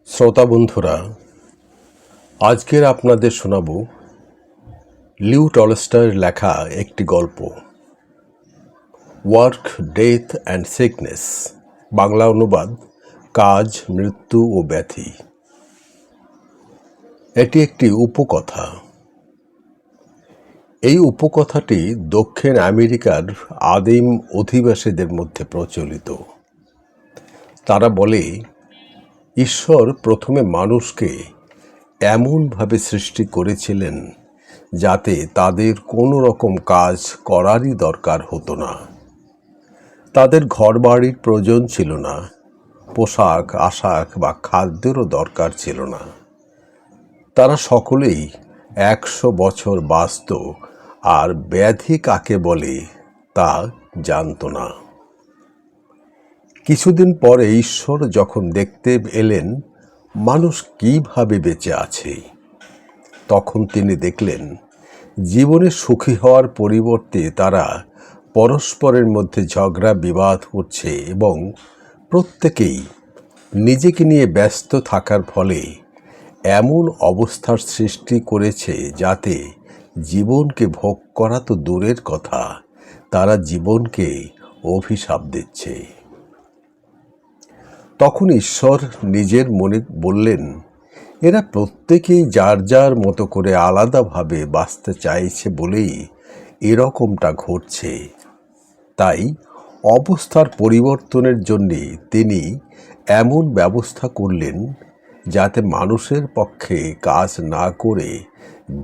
শ্রোতা বন্ধুরা, আজকের আপনাদের শোনাব লিও টলস্টয়ের লেখা একটি গল্প, work, death and sickness. Bangla অনুবাদ, কাজ, মৃত্যু ও ব্যাধি। এটি একটি উপকথা। এই উপকথাটি দক্ষিণ আমেরিকার আদিম অধিবাসীদের মধ্যে প্রচলিত। তারা বলে, ঈশ্বর প্রথমে মানুষকে এমনভাবে সৃষ্টি করেছিলেন যাতে তাদের কোনো রকম কাজ করারই দরকার হতো না। তাদের ঘরবাড়ির প্রয়োজন ছিল না, পোশাক আশাক বা খাদ্যেরও দরকার ছিল না। তারা সকলেই 100 বছর বাঁচত, আর ব্যাধি কাকে বলে তা জানত না। কিছুদিন পরে ঈশ্বর যখন দেখতে এলেন মানুষ কিভাবে বেঁচে আছে, তখন তিনি দেখলেন জীবনে সুখী হওয়ার পরিবর্তে তারা পরস্পরের মধ্যে ঝগড়া বিবাদ করছে এবং প্রত্যেকেই নিজেকে নিয়ে ব্যস্ত থাকার ফলে এমন অবস্থার সৃষ্টি করেছে যাতে জীবনকে ভোগ করা তো দূরের কথা, তারা জীবনকে অভিশাপ দিচ্ছে। তখন ঈশ্বর নিজের মনে বললেন, এরা প্রত্যেকেই যার যার মতো করে আলাদাভাবে বাঁচতে চাইছে বলেই এরকমটা ঘটছে। তাই অবস্থার পরিবর্তনের জন্যে তিনি এমন ব্যবস্থা করলেন যাতে মানুষের পক্ষে কাজ না করে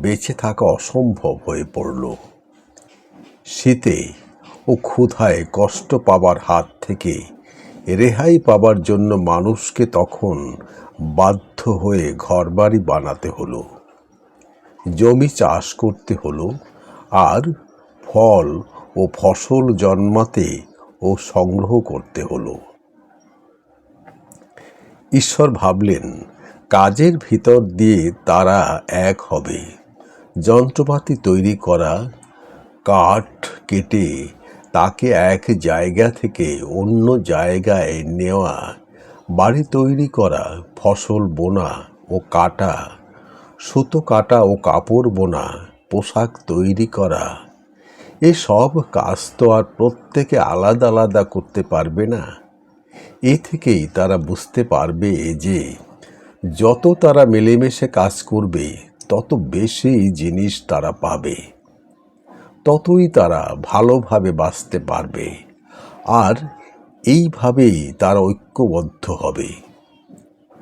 বেঁচে থাকা অসম্ভব হয়ে পড়ল। শীতে ও ক্ষুধায় কষ্ট পাবার হাত থেকে রেহাই পাবার জন্য মানুষকে তখন বাধ্য হয়ে ঘরবাড়ি বানাতে হলো, জমি চাষ করতে হলো, আর ফল ও ফসল জন্মাতে ও সংগ্রহ করতে হলো। ঈশ্বর ভাবলেন, কাজের ভিতর দিয়ে তারা এক হবে। যন্ত্রপাতি তৈরি করা, কাঠ কেটে তাকে এক জায়গা থেকে অন্য জায়গায় নেওয়া, বাড়ি তৈরি করা, ফসল বোনা ও কাটা, সুতো কাটা ও কাপড় বোনা, পোশাক তৈরি করা, এসব কাজ তো আর প্রত্যেকে আলাদা আলাদা করতে পারবে না। এ থেকেই তারা বুঝতে পারবে যে যত তারা মিলেমিশে কাজ করবে তত বেশি জিনিস তারা পাবে, ততই তারা ভালোভাবে বাঁচতে পারবে, আর এইভাবেই তারা ঐক্যবদ্ধ হবে।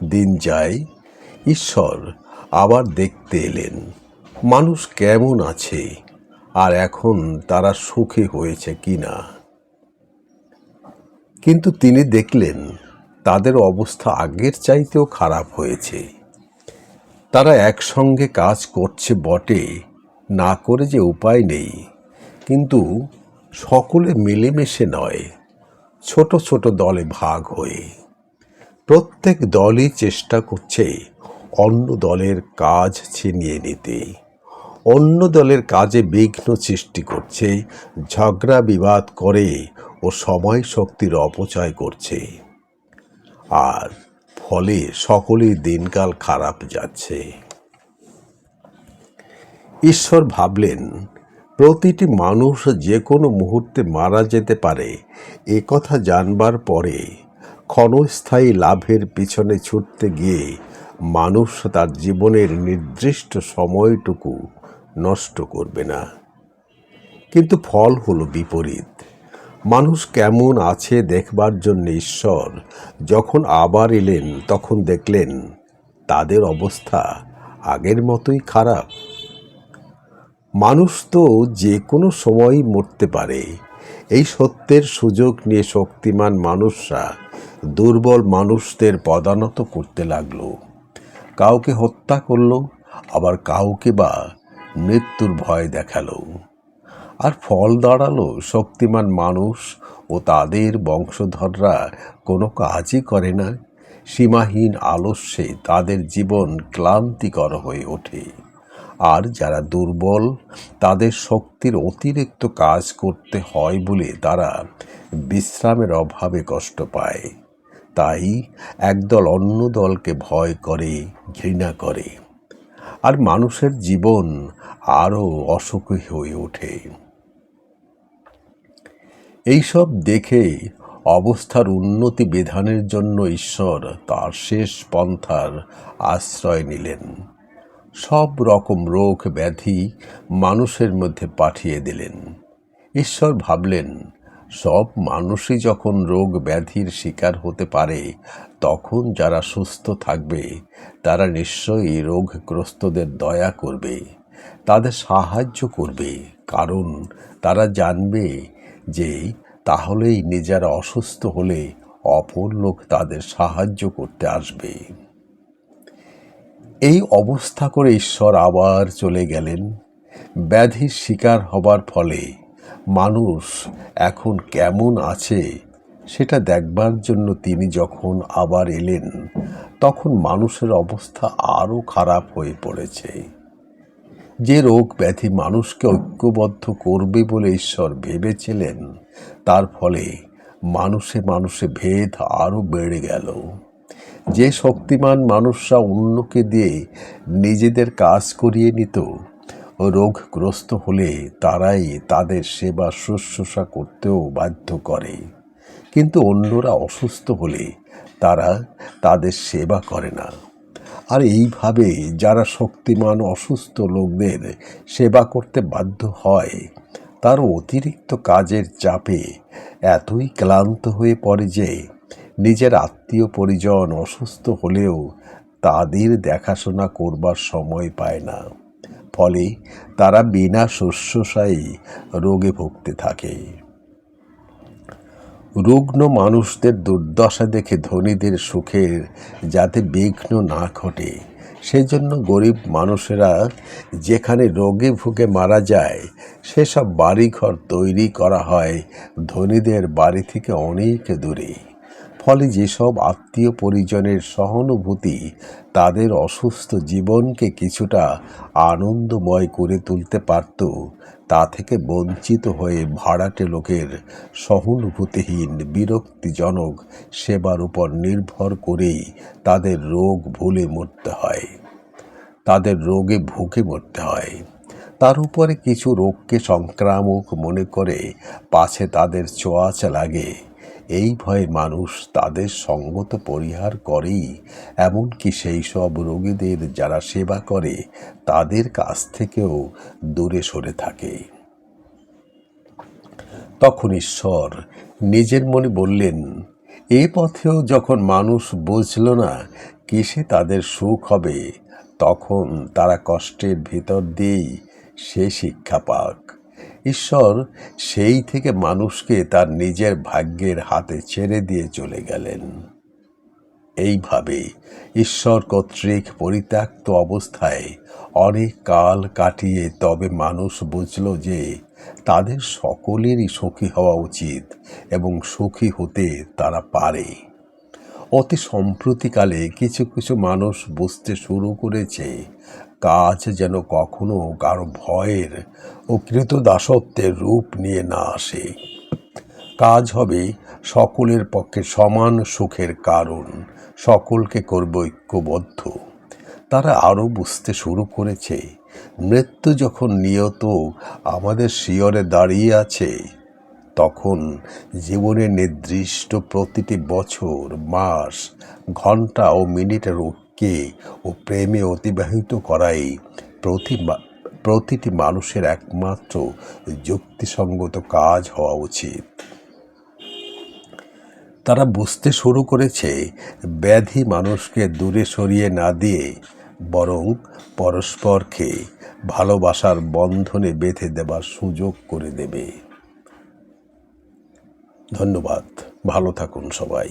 দিন যায়, ঈশ্বর আবার দেখতে এলেন মানুষ কেমন আছে আর এখন তারা সুখী হয়েছে কিনা। কিন্তু তিনি দেখলেন তাদের অবস্থা আগের চাইতেও খারাপ হয়েছে। তারা একসঙ্গে কাজ করছে বটে, না করে যে উপায় নেই, কিন্তু সকলে মিলেমিশে নয়, ছোট ছোট দলে ভাগ হয়ে। প্রত্যেক দলই চেষ্টা করছে অন্য দলের কাজ ছিনিয়ে নিতে, অন্য দলের কাজে বিঘ্ন সৃষ্টি করছে, ঝগড়া বিবাদ করে ও সময় শক্তির অপচয় করছে, আর ফলে সকলেই দিনকাল খারাপ যাচ্ছে। ঈশ্বর ভাবলেন, প্রতিটি মানুষ যে কোনো মুহূর্তে মারা যেতে পারে এ কথা জানবার পরে ক্ষণস্থায়ী লাভের পিছনে ছুটতে গিয়ে মানুষ তার জীবনের নির্দিষ্ট সময়টুকু নষ্ট করবে না। কিন্তু ফল হলো বিপরীত। মানুষ কেমন আছে দেখবার জন্য ঈশ্বর যখন আবার এলেন তখন দেখলেন তাদের অবস্থা আগের মতোই খারাপ। মানুষ তো যে কোনো সময়ই মরতে পারে, এই সত্যের সুযোগ নিয়ে শক্তিমান মানুষরা দুর্বল মানুষদের পদানত করতে লাগলো। কাউকে হত্যা করলো, আবার কাউকে বা মৃত্যুর ভয় দেখালো। আর ফল দাঁড়ালো শক্তিমান মানুষ ও তাদের বংশধররা কোনো কাজই করে না। সীমাহীন আলস্যে তাদের জীবন ক্লান্তিকর হয়ে ওঠে, আর যারা দুর্বল তাদের শক্তির অতিরিক্ত কাজ করতে হয় বলে তারা বিশ্রামের অভাবে কষ্ট পায়। তাই একদল অন্য দলকে ভয় করে, ঘৃণা করে, আর মানুষের জীবন আরও অসুখী হয়ে ওঠে। এইসব দেখে অবস্থার উন্নতি বিধানের জন্য ঈশ্বর তার শেষ পন্থার আশ্রয় নিলেন। সব রকম রোগ ব্যাধি মানুষের মধ্যে পাঠিয়ে দিলেন। ঈশ্বর ভাবলেন, সব মানুষই যখন রোগ ব্যাধির শিকার হতে পারে, তখন যারা সুস্থ থাকবে তারা নিশ্চয়ই রোগগ্রস্তদের দয়া করবে, তাদের সাহায্য করবে, কারণ তারা জানবে যে তাহলেই নিজেরা অসুস্থ হলে অপর লোক তাদের সাহায্য করতে আসবে। এই অবস্থা করে ঈশ্বর আবার চলে গেলেন। ব্যাধির শিকার হবার ফলে মানুষ এখন কেমন আছে সেটা দেখবার জন্য তিনি যখন আবার এলেন, তখন মানুষের অবস্থা আরও খারাপ হয়ে পড়েছে। যে রোগ ব্যাধি মানুষকে ঐক্যবদ্ধ করবে বলে ঈশ্বর ভেবেছিলেন, তার ফলে মানুষে মানুষে ভেদ আরও বেড়ে গেল। যে শক্তিমান মানুষরা অন্যকে দিয়ে নিজেদের কাজ করিয়ে নিত, রোগগ্রস্ত হলে তারাই তাদের সেবা শুশ্রূষা করতেও বাধ্য করে, কিন্তু অন্যরা অসুস্থ হলে তারা তাদের সেবা করে না। আর এইভাবে যারা শক্তিমান অসুস্থ লোকদের সেবা করতে বাধ্য হয়, তার অতিরিক্ত কাজের চাপে এতই ক্লান্ত হয়ে পড়ে যে নিজের আত্মীয় পরিজন অসুস্থ হলেও তাদের দেখাশোনা করবার সময় পায় না। ফলে তারা বিনা শুশ্রূষায় রোগে ভুগতে থাকে। রুগ্ন মানুষদের দুর্দশা দেখে ধনীদের সুখের যাতে বিঘ্ন না ঘটে, সেজন্য গরিব মানুষেরা যেখানে রোগে ভুগে মারা যায়, সেসব বাড়িঘর তৈরি করা হয় ধনীদের বাড়ি থেকে অনেক দূরে। ফলে যেসব আত্মীয় পরিজনের সহানুভূতি তাদের অসুস্থ জীবনকে কিছুটা আনন্দময় করে তুলতে পারত, তা থেকে বঞ্চিত হয়ে ভাড়াটে লোকের সহানুভূতিহীন বিরক্তিজনক সেবার উপর নির্ভর করেই তাদের রোগ ভুলে মরতে হয়, তাদের রোগে ভুগে মরতে হয়। তার উপরে কিছু রোগকে সংক্রামক মনে করে পাছে তাদের ছোঁয়াচে লাগে, এই ভয়ে মানুষ তাদের সঙ্গত পরিহার করেই, এমনকি সেই সব রোগীদের যারা সেবা করে তাদের কাছ থেকেও দূরে সরে থাকে। তখন ঈশ্বর নিজের মনে বললেন, এ পথেও যখন মানুষ বুঝল না কিসে তাদের সুখ হবে, তখন তারা কষ্টের ভিতর দিয়েই সে শিক্ষা পাক। ঈশ্বর সেই থেকে মানুষকে তার নিজের ভাগ্যের হাতে ছেড়ে দিয়ে চলে গেলেন। এইভাবে ঈশ্বর কর্তৃক পরিত্যক্ত অবস্থায় অনেক কাল কাটিয়ে তবে মানুষ বুঝল যে তাদের সকলেরই সুখী হওয়া উচিত এবং সুখী হতে তারা পারে। অতি সম্প্রতিকালে কিছু কিছু মানুষ বুঝতে শুরু করেছে, কাজ যেন কখনো কারো ভয়ের ও কৃতদাসত্বের রূপ নিয়ে না আসে। কাজ হবে সকলের পক্ষে সমান সুখের কারণ, সকলকে করবে ঐক্যবদ্ধ। তারা আরও বুঝতে শুরু করেছে, মৃত্যু যখন নিয়ত আমাদের শিয়রে দাঁড়িয়ে আছে, তখন জীবনের নির্দিষ্ট প্রতিটি বছর, মাস, ঘন্টা ও মিনিটের ঐক্যে ও প্রেমে অতিবাহিত করাই প্রতিটি মানুষের একমাত্র যুক্তিসঙ্গত কাজ হওয়া উচিত। তারা বুঝতে শুরু করেছে, ব্যাধি মানুষকে দূরে সরিয়ে না দিয়ে বরং পরস্পরকে ভালোবাসার বন্ধনে বেঁধে দেবার সুযোগ করে দেবে। ধন্যবাদ। ভালো থাকুন সবাই।